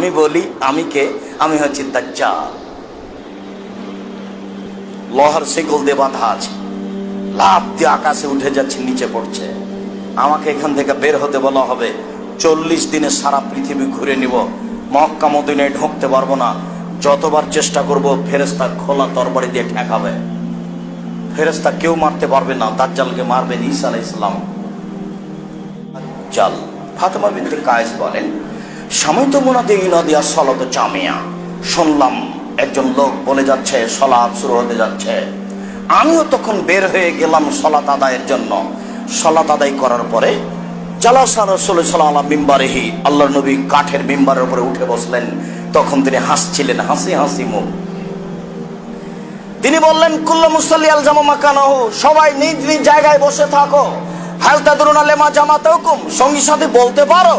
আমি বলি আমি কে? আমি হচ্ছি দাজ্জাল। লোহার শিকল দিয়ে বাঁধা আছে, লাফ দিয়ে আকাশে উঠে যাচ্ছে, নিচে পড়ছে। আমাকে এখান থেকে বের হতে বলা হবে। 40 দিনে সারা পৃথিবী ঘুরে নিব, মক্কা মদিনায় ঢুকতে পারবো না। যতবার চেষ্টা করব ফেরেশতা খোলা তরবারি দিয়ে ঠেকাবে। ফেরেশতা কেউ মারতে পারবে না, দাজ্জালকে মারবেন ঈসা আলাইহিস সালাম। দাজ্জাল। ফাতেমা বিনতে কায়েস বলেন, সাময়িত মুনাদি ইনাদিয়া সালাত জামিয়া, শুনলাম একজন লোক বলে যাচ্ছে সালাত শুরু হতে যাচ্ছে। আমিও তখন বের হয়ে গেলাম সালাত আদায়ের জন্য। সালাত আদায় করার পরে জালাসা রাসূলুল্লাহ সাল্লাল্লাহু আলাইহি মিম্বারিহি, আল্লাহর নবী কাঠের মিম্বারের উপরে উঠে বসলেন। তখন তিনি হাসছিলেন, হাসি হাসি মুখ। তিনি বললেন, কুল্লু মুসাল্লি আলজামু মাকানাহু, সবাই নিজ নিজ জায়গায় বসে থাকো। হাল তাদরুনা লিমা জামাতাকুম, সঙ্গী সাথে বলতে পারো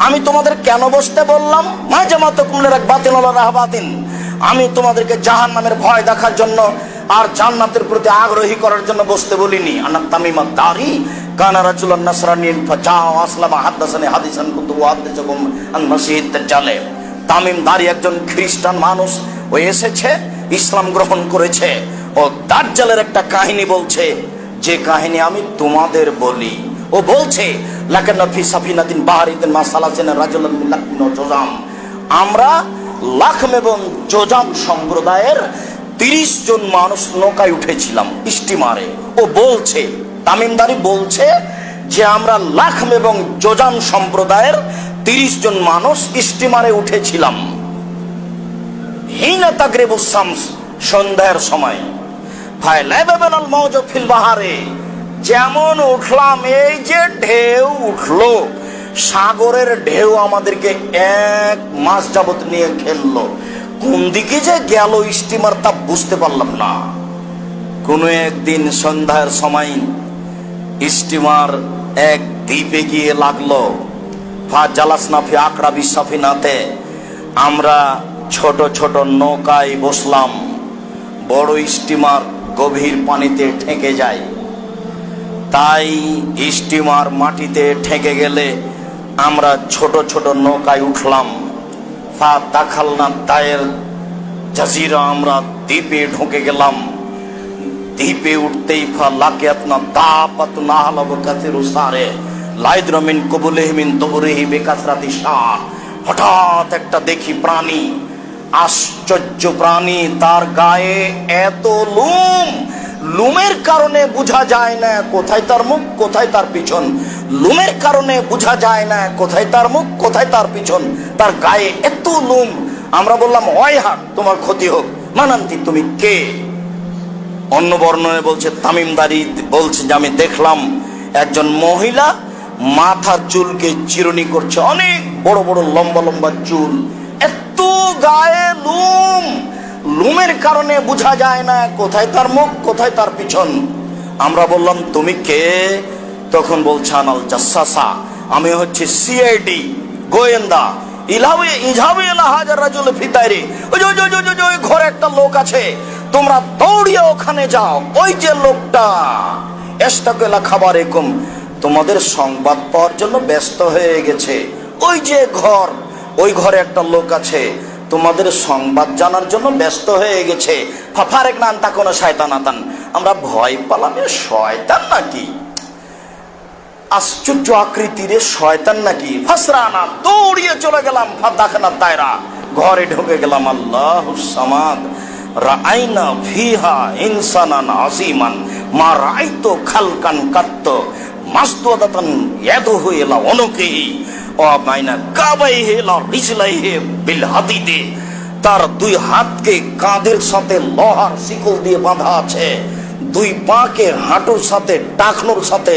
আমি তোমাদের কেন বসতে বললাম? মা জামাতাকুম লিরাগবাতিন ওয়া রাহবাতিন, আমি তোমাদেরকে জাহান্নামের ভয় দেখার জন্য আর জান্নাতের প্রতি আগ্রহী করার জন্য বসতে বলিনি। আনা তামিমা দারি কানা রাজুলান নাসরানিন ফাজাআ আসলামা হাদাসানি হাদিসান কুনতু উহাদ্দিসুকুম আন মাসিহিদ দাজ্জাল। তামিম দারি একজন খ্রিস্টান মানুষ, ও এসেছে, ইসলাম গ্রহণ করেছে। ও দাজ্জালের একটা কাহিনী বলছে, যে কাহিনী আমি তোমাদের বলি। ও বলছে লাকান্না ফি সাফিনাতিন বাহারিতিন মা সালাসিনা রাজুলান মিন লাকমিন ওয়া জুজাম, আমরা লাখম এবং জোজাম সম্প্রদায়ের 30 জন মানুষ নৌকায় উঠেছিলাম, স্টিমারে। ও বলছে, তামিমদারি বলছে যে আমরা লাখম এবং জোজাম সম্প্রদায়ের 30 জন মানুষ স্টিমারে উঠেছিলাম। হিনা তাগরিবুস শামস, সন্ধ্যার সময়। ফায়লাবানাল মাউজু ফিল বাহারে, যেমন উঠলাম, এই যে ঢেউ উঠলো, সাগরের ঢেউ আমাদেরকে 1 মাস যাবত নিয়ে খেললো। কোন দিকে যে গেল স্টিমার তা বুঝতে পারলাম না। কোনো একদিন সন্ধ্যার সময় স্টিমার এক দ্বীপে গিয়ে লাগলো। ফাজালাসনা ফি আকরাবি সাফিনাতে, আমরা ছোট ছোট নৌকায় বসলাম। বড় স্টিমার গভীর পানিতে ঠেকে যায়, তাই স্টিমার মাটিতে ঠেকে গেলে আমরা ছোট ছোট নৌকায় উঠলাম। ফা দাখালনা দায়ের জাজিরা, আমরা দ্বীপে ঢুকে গেলাম। দ্বীপে উঠতেই ফা লাকিয়াতনা দাপাতুন আহলাবু কাসিরু সারে লাইদরু মিন কুবুলিহি মিন দুবুরিহি বিকাসরাতি শাহ, হঠাৎ একটা দেখি প্রাণী, আশ্চর্য প্রাণী, তার গায়ে এত লোম, লোমের কারণে বোঝা যায় না কোথায় তার মুখ কোথায় তার পিছন। লোমের কারণে বোঝা যায় না কোথায় তার মুখ কোথায় তার পিছন, তার গায়ে এত লোম। আমরা বললাম, ওয়াইহাক, তোমার ক্ষতি হোক। মানান্তি, তুমি কে? অন্য বর্ণনে বলছে, তামিমদারি বলছে যে আমি দেখলাম একজন মহিলা মাথার চুলকে চিরুনি করছে, অনেক বড় বড় লম্বা লম্বা চুল, এত গায়ে লোম, লোমের কারণে বোঝা যায় না কোথায় তার মুখ কোথায় তার পিছন। আমরা বললাম, তুমি কে? তখন বলছে, আনাল জাসাসা, আমি হচ্ছে সিআইডি, গোয়েন্দা। ওই ঘরে একটা লোক আছে, তোমরা দৌড়িয়ে ওখানে যাও। ওই যে লোকটা এস্তাকেলা খাবার এরকম তোমাদের সংবাদ পাওয়ার জন্য ব্যস্ত হয়ে গেছে। ওই যে ঘর, ওই ঘরে একটা লোক আছে, তোমাদের সংবাদ জানার জন্য ব্যস্ত হয়ে গেছে। ফাফারেক নান তা কোনো শয়তান আতান, আমরা ভয় পালাম, শয়তান নাকি, আশ্চর্য আকৃতির শয়তান নাকি। ফাসরানা, দৌড়িয়ে চলে গেলাম। ফাদাখানা দায়রা, ঘরে ঢুকে গেলাম। আল্লাহুস সামাদ, রাআইনা ফিহা ইনসানান আযীমান মা রাআইতু খালকান কাত্ত মাসদুদাতান ইয়াদুহু ইলা উনুকিহি ওয়া বাইনা কাবাইহি লা রিজলাইহি বিল হাদিদে, তার 2 হাতকে কাঁধের সাথে লোহার শিকল দিয়ে বাঁধা আছে, 2 পাকে হাঁটুর সাথে টাকনোর সাথে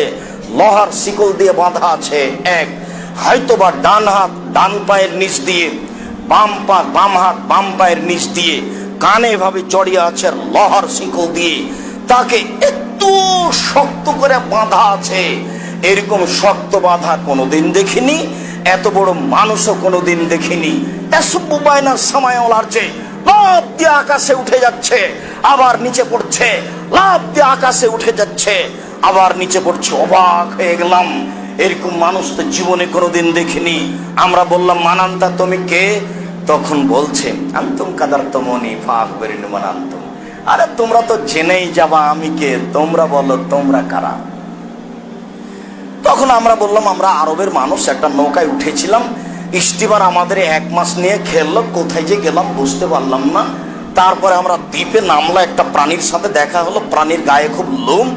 লোহার শিকল দিয়ে বাঁধা আছে। এক হয়তোবা ডান হাত ডান পায়ের নিচ দিয়ে, বাম হাত বাম পায়ের নিচ দিয়ে কানে ভাবে জড়িয়ে আছে লোহার শিকল দিয়ে। তাকে এত শক্ত করে বাঁধা আছে, এরকম শক্ত বাঁধা কোনোদিন দেখিনি, এত বড় মানুষও কোনোদিন দেখিনি। এসুবাইনার সময় ওলারছে, লাফ দিয়ে আকাশে উঠে যাচ্ছে, আবার নিচে পড়ছে, লাফ দিয়ে আকাশে উঠে যাচ্ছে, আবার নিচে পড়ছে। অবাক হয়ে গেলাম, এরকম মানুষ তো জীবনে কোনোদিন দেখিনি। আমরা বললাম, মানান্তা তুমি কে? তখন বলছে আনতুম কাদারতুমুনি ফাআখবিরুনি মান আনতুম। আরে তোমরা তো জেনেই যাবা আমি কে, তোমরা বলো তোমরা কারা। তখন আমরা বললাম আমরা আরবের মানুষ, একটা নৌকায় উঠেছিলাম, স্টিমার আমাদের 1 মাস নিয়ে খেললো, কোথায় যে গেলাম বুঝতে পারলাম না। তারপরে আমরা দ্বীপে নামলা, একটা প্রাণীর সাথে দেখা হলো, প্রাণীর গায়ে খুব লোম,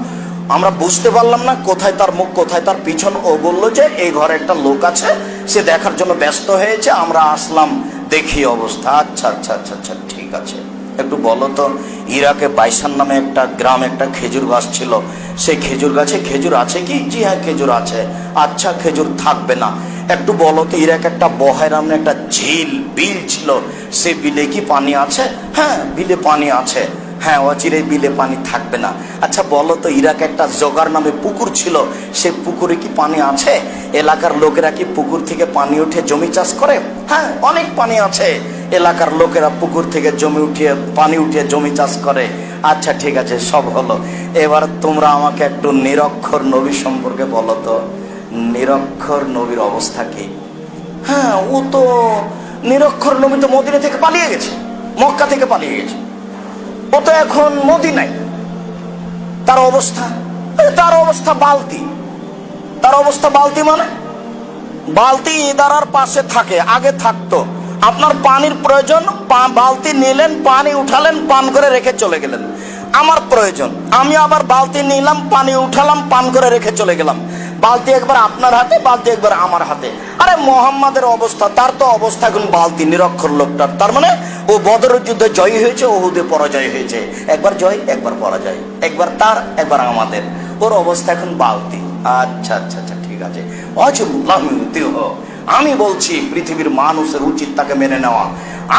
আমরা বুঝতে পারলাম না কোথায় তার মুখ কোথায় তার পিছন। ও বললো যে এই ঘরে একটা লোক আছে, সে দেখার জন্য ব্যস্ত হয়েছে, আমরা আসলাম দেখি অবস্থা। আচ্ছা আচ্ছা আচ্ছা আচ্ছা ঠিক আছে, একটু বলো তো ইরাকে বাইসান নামে একটা গ্রাম, একটা খেজুর গাছ ছিল, সেই খেজুর গাছে খেজুর আছে কি? জি হ্যাঁ খেজুর আছে। আচ্ছা খেজুর থাকবে না, একটু বলো তো ইরাক একটা বহের নামে একটা ঝিল বিল ছিল, সে বিলে কি পানি আছে? হ্যাঁ বিলে পানি আছে। হ্যাঁ অচিরে বিলে পানি থাকবে না। আচ্ছা বলো তো ইরাক একটা জগার নামে পুকুর ছিল, সে পুকুরে কি পানি আছে? এলাকার লোকেরা কি পুকুর থেকে পানি উঠে জমি চাষ করে? হ্যাঁ অনেক পানি আছে, এলাকার লোকেরা পুকুর থেকে পানি উঠিয়ে জমি চাষ করে। আচ্ছা ঠিক আছে সব হলো, এবার তোমরা আমাকে একটু নিরক্ষর নবী সম্পর্কে বলো তো, নিরক্ষর নবীর অবস্থা কি? হ্যাঁ ও তো নিরক্ষর নবী তো মদিনা থেকে পালিয়ে গেছে, মক্কা থেকে পালিয়ে গেছে, ও তো এখন মদিনায়। তার অবস্থা বালতি, তার অবস্থা বালতি মানে বালতি ইদারার পাশে থাকে, আগে থাকতো। আপনার পানির প্রয়োজন, বালতি নিলেন, পানি উঠালেন, পান করে রেখে চলে গেলেন। আমার প্রয়োজন, আমি আবার বালতি নিলাম, পানি উঠালাম, পান করে রেখে চলে গেলাম। বালতি একবার আপনার হাতে, বালতি একবার আমার হাতে। আরে মোহাম্মদের অবস্থা, তার তো অবস্থা এখন বালতি, নিরক্ষর লোকটার। তার মানে ও বদরের যুদ্ধে জয়ী হয়েছে, ওহুদে পরাজয় হয়েছে, একবার জয় একবার পরাজয়, একবার তার একবার আমাদের। ওর অবস্থা এখন বালতি। আচ্ছা আচ্ছা আচ্ছা ঠিক আছে। আমি বলছি পৃথিবীর মানুষের উচিত তাকে মেনে নেওয়া,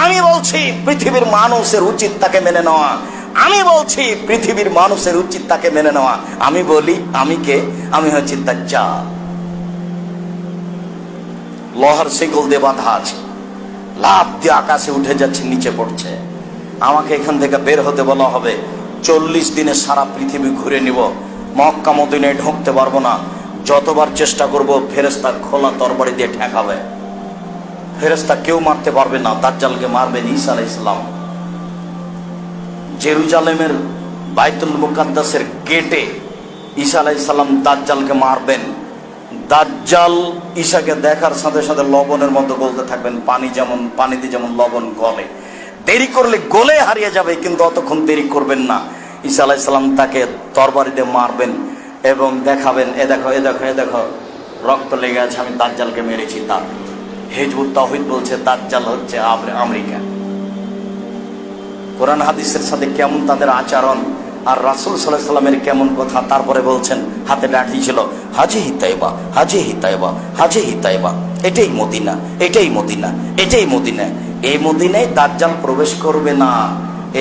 আমি বলছি পৃথিবীর মানুষের উচিত তাকে মেনে নেওয়া, আমি বলছি পৃথিবীর মানুষের উচিত তাকে মেনে নেওয়া। আমি বলি আমি কে? আমি হচ্ছি দাজ্জাল। লোহার শিকল দিয়ে বাঁধা আছে, লাফ দিয়ে আকাশে উঠে যাচ্ছে, নিচে পড়ছে। আমাকে এখান থেকে বের হতে বলা হবে, 40 দিনে সারা পৃথিবী ঘুরে নিব, মক্কা মদিনায় ঢুকতে পারবো না। যতবার চেষ্টা করব ফেরেশতা খোলা তরবারি দিয়ে ঠেকাবে, ফেরেশতা কেউ মারতে পারবে না। দাজ্জালকে মারবেন ঈসা আলাইহিস সালাম। জেরুজালেমের বাইতুল মুকাদ্দাসের গেটে ঈসা আলাইহিস সালাম দাজ্জালকে মারবেন। দাজ্জাল ঈসাকে দেখার সাথে সাথে লবণের মতো গলতে থাকবেন, পানিতে যেমন লবণ গলে। দেরি করলে গলে হারিয়ে যাবে, কিন্তু অতক্ষণ দেরি করবেন না। ঈসা আলাইহিস সালাম তাকে তরবারি দিয়ে মারবেন এবং দেখাবেন, এ দেখো এ দেখো এ দেখো রক্ত লেগে আছে, আমি দাজ্জালকে মেরেছি। তার হিজবুত তাওহীদ বলছে দাজ্জাল হচ্ছে আমেরিকা। কোরআন হাদিসের সাথে কেমন তাদের আচরণ, আর রাসূল সাল্লাল্লাহু আলাইহি সাল্লামের কেমন কথা। তারপরে বলছেন হাতে লাঠি ছিল, হাজিহি তাইবা, হাজিহি তাইবা, হাজিহি তাইবা, এটাই মদিনা, এটাই মদিনা, এটাই মদিনা। এই মদিনায় দাজ্জাল প্রবেশ করবে না,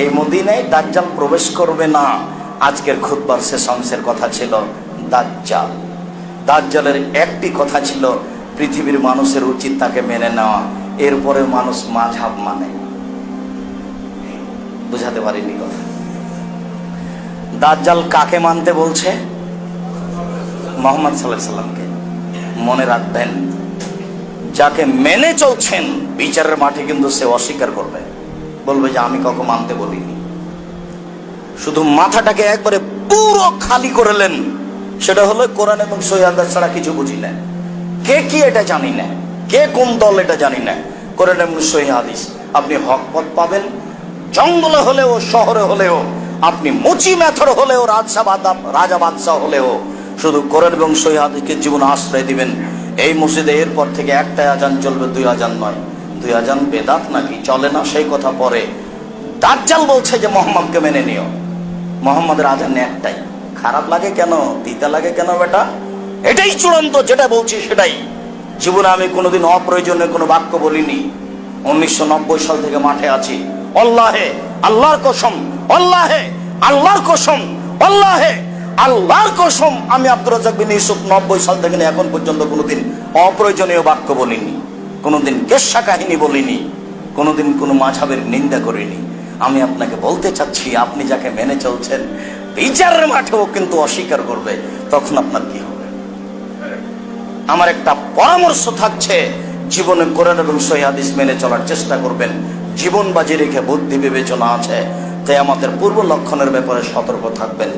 এই মদিনায় দাজ্জাল প্রবেশ করবে না। আজকের খুতবার শেষ অংশের কথা ছিল দাজ্জাল। দাজ্জালের একটি কথা ছিল পৃথিবীর মানুষের উচিত তাকে মেনে নেওয়া, এরপরে মানুষ মাযহাব মানে। বুঝাতে পারিনি কথা। দাজ্জাল কাকে মানতে বলছে? মুহাম্মদ সাল্লাল্লাহু আলাইহি সাল্লামকে। মনে রাখবেন, যাকে মেনে চলছেন বিচারের মাঠে কিন্তু সে অস্বীকার করবে, বলবে যে আমি কাউকে মানতে বলিনি। শুধু মাথাটাকে একবারে পুরো খালি করলেন, সেটা হলো কোরআন এবং সহিহ হাদিস ছাড়া কিছু বুঝি না। কে কি এটা জানি না, কে কোন দল এটা জানি না। কোরআন এবং সহিহ হাদিস, আপনি হক পথ পাবেন, জঙ্গলে হলেও শহরে হলেও, আপনি মুচি মেথর হলেও, রাজা বাদশাহ হলেও, শুধু কোরআন এবং সহিহ হাদিসকে জীবন আশ্রয় দিবেন। এই মসজিদে এরপর থেকে একটাই আজান চলবে, 2 আজান নয়। 2 আজান বেদাত নাকি, চলে না সেই কথা পরে। দাজ্জাল বলছে যে মুহাম্মদকে মেনে নিও, মুহাম্মদের আজান একটাই। খারাপ লাগে কেন, দিতে লাগে কেন বেটা? এটাই চূড়ান্ত, যেটা বলছি সেটাই। জীবনে আমি কোনোদিন অপ্রয়োজনীয় কোনো বাক্য বলিনি। 1990 সাল থেকে মাঠে আছি। আল্লাহে আল্লাহর কসম, আল্লাহে আল্লাহর কসম, আল্লাহে আল্লাহর কসম, আমি আব্দুর রাজ্জাক বিন ইউসুফ 90 সাল থেকে এখন পর্যন্ত কোনোদিন অপ্রয়োজনীয় বাক্য বলিনি, কোনোদিন কেচ্ছা কাহিনী বলিনি, কোনোদিন কোনো মাযহাবের নিন্দা করিনি। আমি আপনাকে বলতে চাচ্ছি, আপনি যাকে মেনে চলছেন বিচারের মাঠেও কিন্তু অস্বীকার করবে, তখন আপনার কি হবে? আমার একটা পরামর্শ থাকছে, জীবনে কোরআন এবং সহিহ হাদিস মেনে চলার চেষ্টা করবেন। জীবন বাজি রেখে বুদ্ধি বিবেচনা আছে কিয়ামতের পূর্ব লক্ষণের ব্যাপারে সতর্ক থাকবেন।